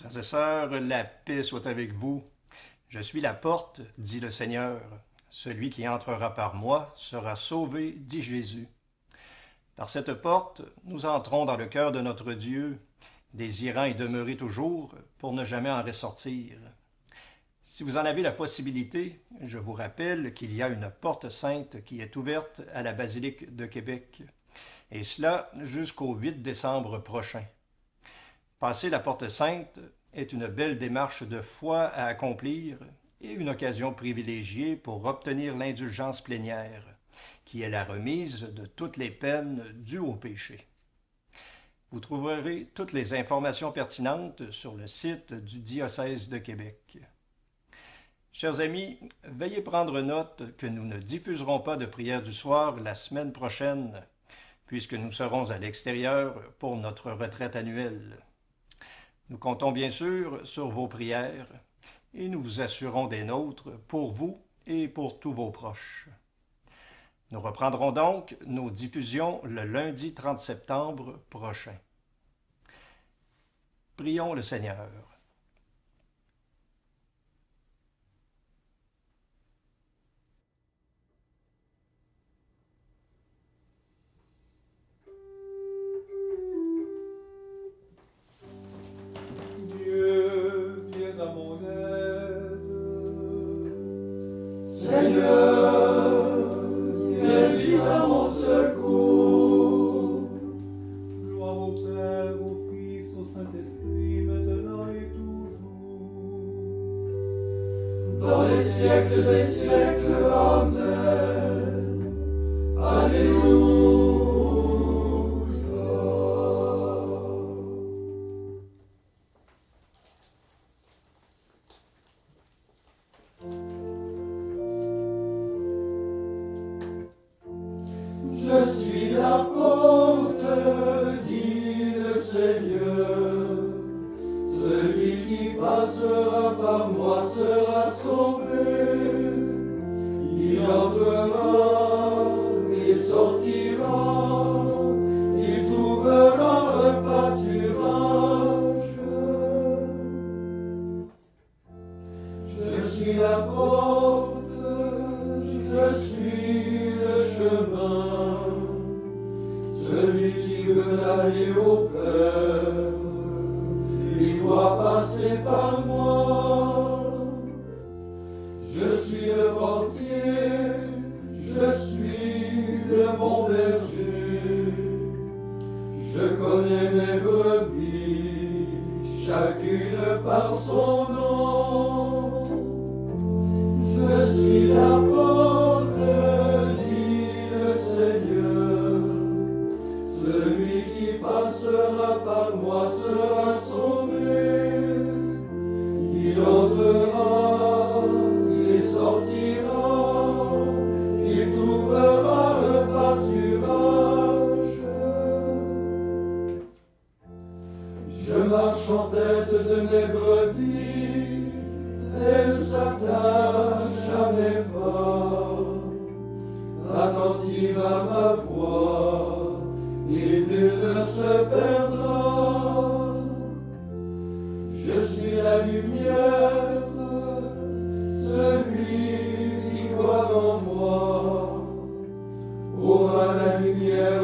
Frères et sœurs, la paix soit avec vous. Je suis la porte, dit le Seigneur. Celui qui entrera par moi sera sauvé, dit Jésus. Par cette porte, nous entrons dans le cœur de notre Dieu, désirant y demeurer toujours pour ne jamais en ressortir. Si vous en avez la possibilité, je vous rappelle qu'il y a une porte sainte qui est ouverte à la basilique de Québec, et cela jusqu'au 8 décembre prochain. Passer la porte sainte est une belle démarche de foi à accomplir et une occasion privilégiée pour obtenir l'indulgence plénière, qui est la remise de toutes les peines dues au péché. Vous trouverez toutes les informations pertinentes sur le site du diocèse de Québec. Chers amis, veuillez prendre note que nous ne diffuserons pas de prière du soir la semaine prochaine, puisque nous serons à l'extérieur pour notre retraite annuelle. Nous comptons bien sûr sur vos prières et nous vous assurons des nôtres pour vous et pour tous vos proches. Nous reprendrons donc nos diffusions le lundi 30 septembre prochain. Prions le Seigneur. Dieu, viens à mon aide. Seigneur, viens vite à mon secours. Gloire au Père, au Fils, au Saint-Esprit, maintenant et toujours. Dans les siècles des siècles, Amen. Alléluia. Je suis la porte, dit le Seigneur. Celui qui passera par moi sera sauvé. Il entrera et sortira. Il trouvera un pâturage. Je suis la porte, je suis le chemin. Celui qui veut aller au Père, il doit passer par moi. Je suis le portier, je suis le bon berger. Je connais mes brebis, chacune par son nom. Je suis la porte, dit le Seigneur. Celui qui passera par moi sera sauvé. Il entrera et sortira. Il trouvera un pâturage. Je marche en tête de mes brebis. Elle s'attache à mes pas, attentive à ma voix, et nul ne se perdra. Je suis la lumière, celui qui croit en moi aura la lumière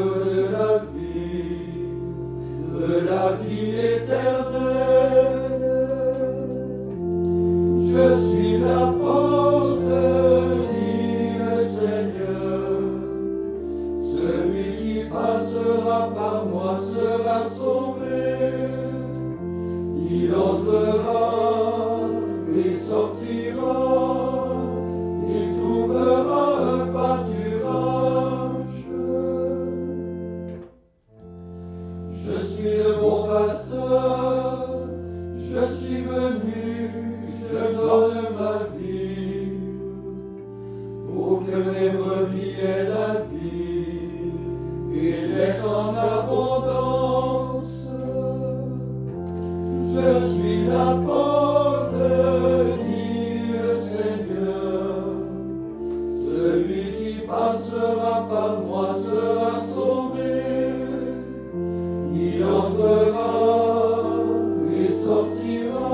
de la vie éternelle. Je suis la porte, dit le Seigneur. Celui qui passera par moi sera sauvé. Il entrera et sortira. Il trouvera un pâturage. Je suis le bon pasteur. Je suis venu. Je donne ma vie pour que mes brebis aient la vie et l'aient en abondance. Je suis la porte, dit le Seigneur. Celui qui passera par moi sera sauvé. Il entrera et sortira.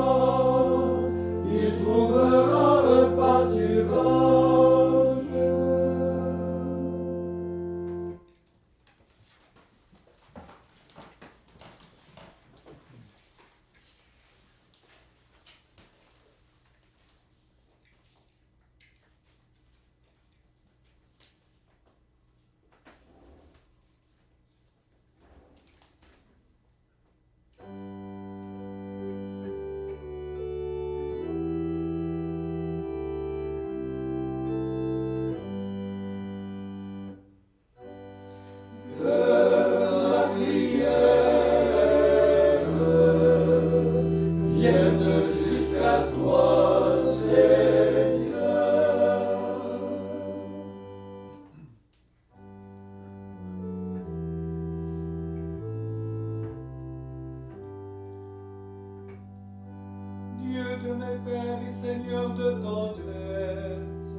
Dieu de mes pères et Seigneur de tendresse,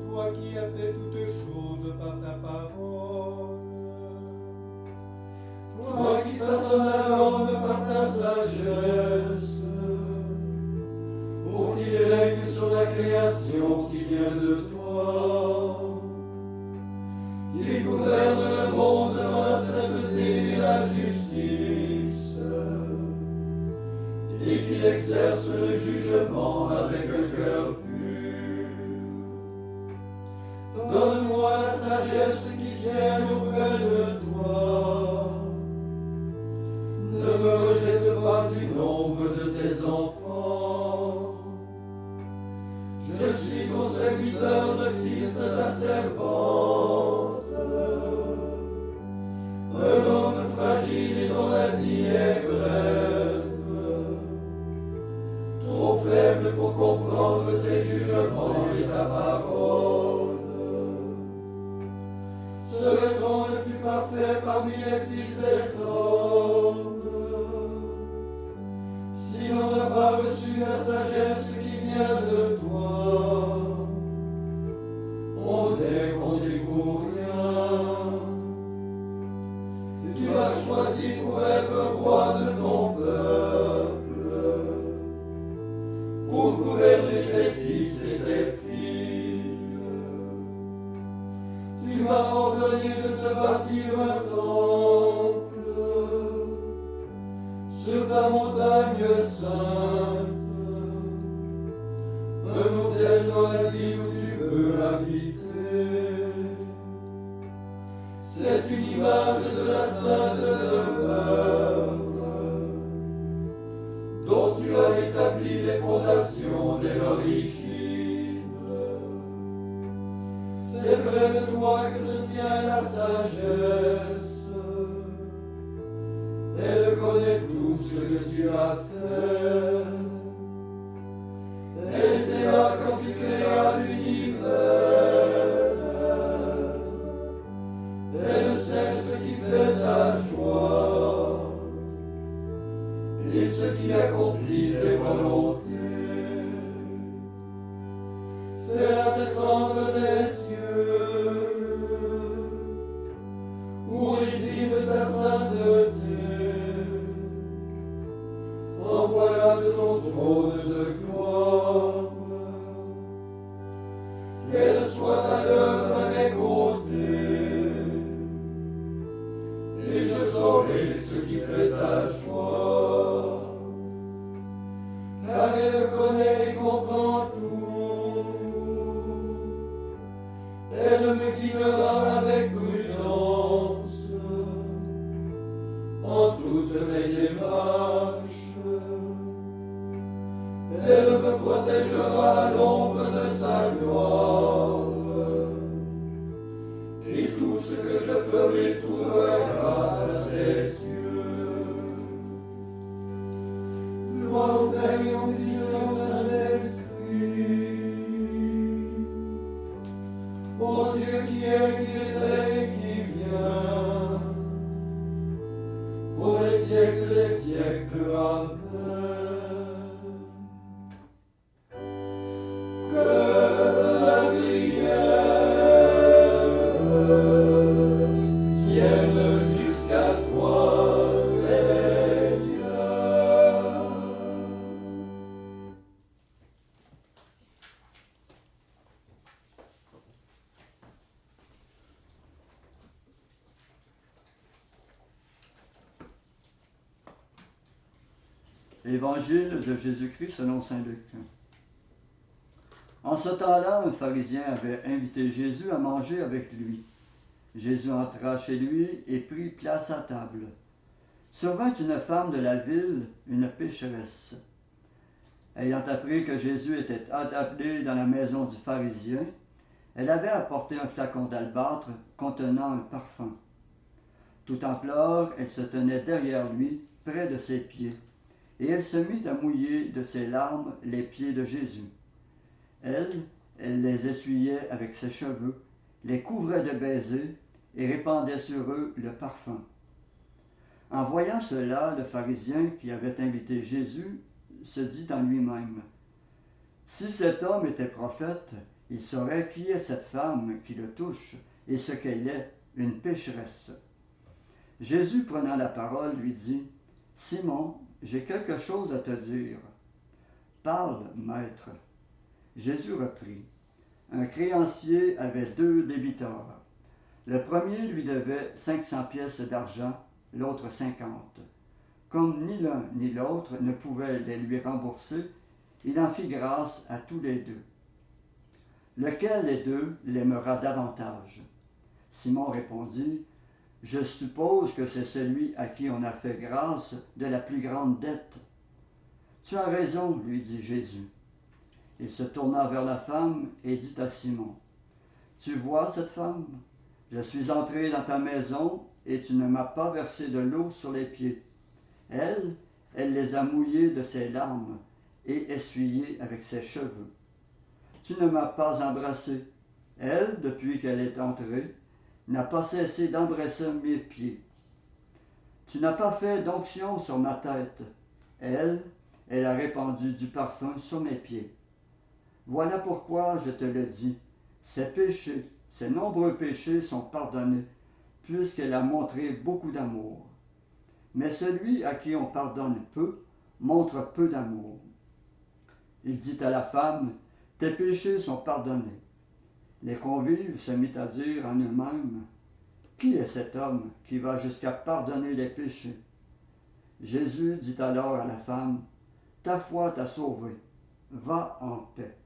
toi qui as fait toutes choses par ta parole, Toi qui façonnes l'homme par ta sagesse, pour qu'il règne sur la création qui vient de toi, qui gouverne le monde dans la sainteté et la justice, et qui exerce le jugement avec un cœur pur. Donne-moi la sagesse qui siège auprès de toi. Ne me rejette pas du nombre de tes enfants. Je suis ton serviteur, le fils de ta servante, un homme fragile et dont la vie est brève, trop faible pour comprendre tes jugements et ta parole. Serait-on le plus parfait parmi les fils des hommes, si l'on n'a pas reçu la sagesse qui vient de toi? On n'est pour rien. Tu m'as choisi pour être roi de ton peuple, pour gouverner tes fils et tes filles. Tu m'as ordonné de te bâtir un temple sur ta montagne sainte, un autel dans la ville où tu veux habiter. C'est une image de la sainte demeure dont tu as établi les fondations dès l'origine. C'est près de toi que se tient la sagesse. Elle connaît tout ce que tu as fait. Elle était là quand tu créas l'univers. Elle sait ce qui fait ta joie et ce qui accomplit tes volontés. Fais-la descendre des cieux, où réside ta sainteté. Envoie-la de ton trône de gloire, qu'elle soit à l'œuvre à mes côtés, et je saurai ce qui fait ta joie, car elle connaît et comprend tout. Elle me guidera avec prudence en toutes mes démarches. Elle me protégera à l'ombre de sa gloire, et tout ce que je ferai trouvera grâce à tes yeux. Gloire au Père et au Fils et au Saint-Esprit, ô Dieu qui était et qui vient, pour les siècles des siècles. Amen. Évangile de Jésus-Christ selon saint Luc. En ce temps-là, un pharisien avait invité Jésus à manger avec lui. Jésus entra chez lui et prit place à table. Survint une femme de la ville, une pécheresse. Ayant appris que Jésus était attablé dans la maison du pharisien, elle avait apporté un flacon d'albâtre contenant un parfum. Tout en pleurs, elle se tenait derrière lui, près de ses pieds. Et elle se mit à mouiller de ses larmes les pieds de Jésus. Elle les essuyait avec ses cheveux, les couvrait de baisers et répandait sur eux le parfum. En voyant cela, le pharisien qui avait invité Jésus se dit en lui-même, « Si cet homme était prophète, il saurait qui est cette femme qui le touche et ce qu'elle est, une pécheresse. » Jésus, prenant la parole, lui dit, « Simon, j'ai quelque chose à te dire. » « Parle, maître. » Jésus reprit, « Un créancier avait 2 débiteurs. Le premier lui devait 500 pièces d'argent, l'autre 50. Comme ni l'un ni l'autre ne pouvaient les lui rembourser, il en fit grâce à tous les 2. Lequel des 2 l'aimera davantage? Simon répondit, « Je suppose que c'est celui à qui on a fait grâce de la plus grande dette. » « Tu as raison, lui dit Jésus. Il se tourna vers la femme et dit à Simon, « Tu vois cette femme? Je suis entré dans ta maison et tu ne m'as pas versé de l'eau sur les pieds. Elle les a mouillés de ses larmes et essuyés avec ses cheveux. Tu ne m'as pas embrassé. Elle, depuis qu'elle est entrée, n'a pas cessé d'embrasser mes pieds. Tu n'as pas fait d'onction sur ma tête. Elle a répandu du parfum sur mes pieds. Voilà pourquoi je te le dis, ses péchés, ses nombreux péchés sont pardonnés, puisqu'elle a montré beaucoup d'amour. Mais celui à qui on pardonne peu, montre peu d'amour. Il dit à la femme, « Tes péchés sont pardonnés. » Les convives se mirent à dire en eux-mêmes, « Qui est cet homme qui va jusqu'à pardonner les péchés? » Jésus dit alors à la femme, « Ta foi t'a sauvée. Va en paix. »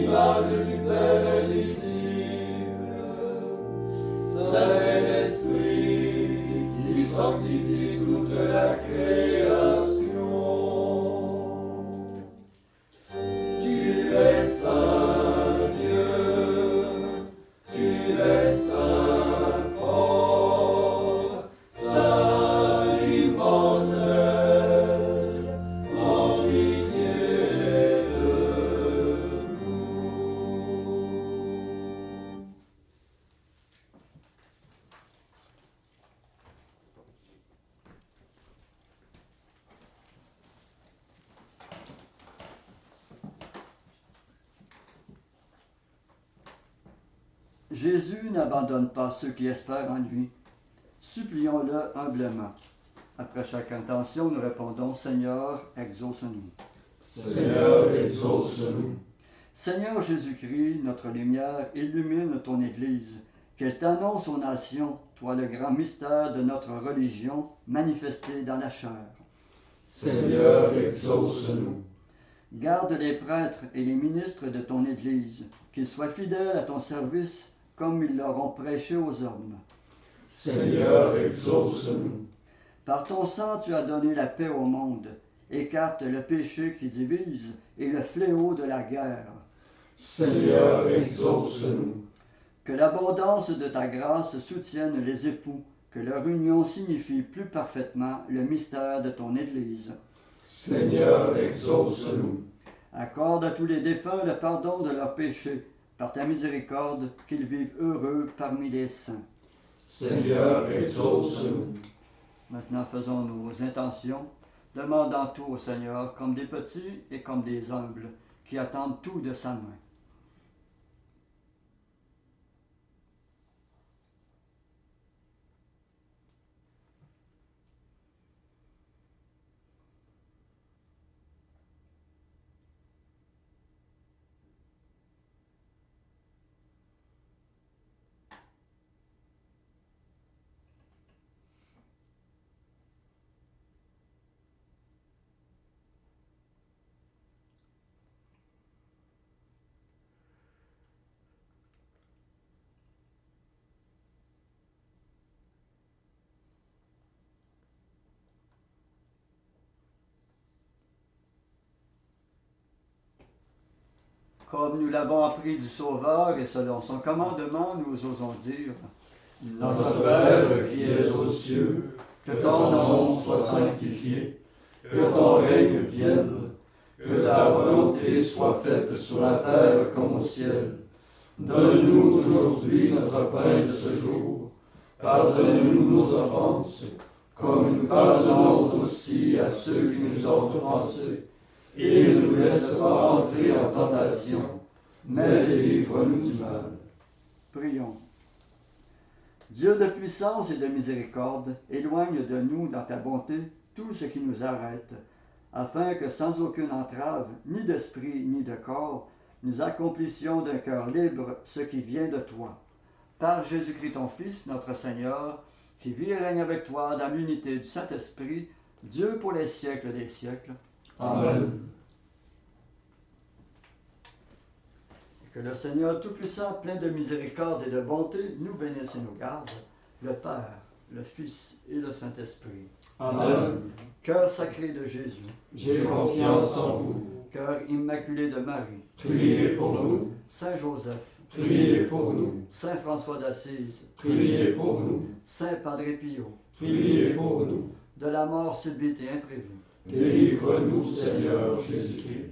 Image du Père et du Fils, Jésus n'abandonne pas ceux qui espèrent en lui. Supplions-le humblement. Après chaque intention, nous répondons, Seigneur, exauce-nous. Seigneur, exauce-nous. Seigneur Jésus-Christ, notre lumière, illumine ton Église, qu'elle t'annonce aux nations, toi le grand mystère de notre religion manifesté dans la chair. Seigneur, exauce-nous. Garde les prêtres et les ministres de ton Église, qu'ils soient fidèles à ton service comme ils l'auront prêché aux hommes. Seigneur, exauce-nous. Par ton sang, tu as donné la paix au monde. Écarte le péché qui divise et le fléau de la guerre. Seigneur, exauce-nous. Que l'abondance de ta grâce soutienne les époux, que leur union signifie plus parfaitement le mystère de ton Église. Seigneur, exauce-nous. Accorde à tous les défunts le pardon de leurs péchés, par ta miséricorde, qu'ils vivent heureux parmi les saints. Seigneur, exauce-nous. Maintenant, faisons nos intentions, demandant tout au Seigneur, comme des petits et comme des humbles, qui attendent tout de sa main. Comme nous l'avons appris du Sauveur et selon son commandement, nous osons dire Notre Père qui es aux cieux, que ton nom soit sanctifié, que ton règne vienne, que ta volonté soit faite sur la terre comme au ciel. Donne-nous aujourd'hui notre pain de ce jour. Pardonne-nous nos offenses, comme nous pardonnons aussi à ceux qui nous ont offensés. Et ne nous laisse pas entrer en tentation, mais délivre-nous du mal. Prions. Dieu de puissance et de miséricorde, éloigne de nous dans ta bonté tout ce qui nous arrête, afin que sans aucune entrave, ni d'esprit ni de corps, nous accomplissions d'un cœur libre ce qui vient de toi. Par Jésus-Christ ton Fils, notre Seigneur, qui vit et règne avec toi dans l'unité du Saint-Esprit, Dieu pour les siècles des siècles. Amen. Que le Seigneur Tout-Puissant, plein de miséricorde et de bonté, nous bénisse et nous garde, le Père, le Fils et le Saint-Esprit. Amen. Cœur sacré de Jésus, J'ai confiance en vous. cœur immaculé de Marie, Priez pour nous. Saint Joseph, Priez pour nous. Saint François d'Assise, Priez pour nous. Saint Padre Pio, Priez pour nous. de la mort subite et imprévue, Délivre-nous, Seigneur Jésus-Christ.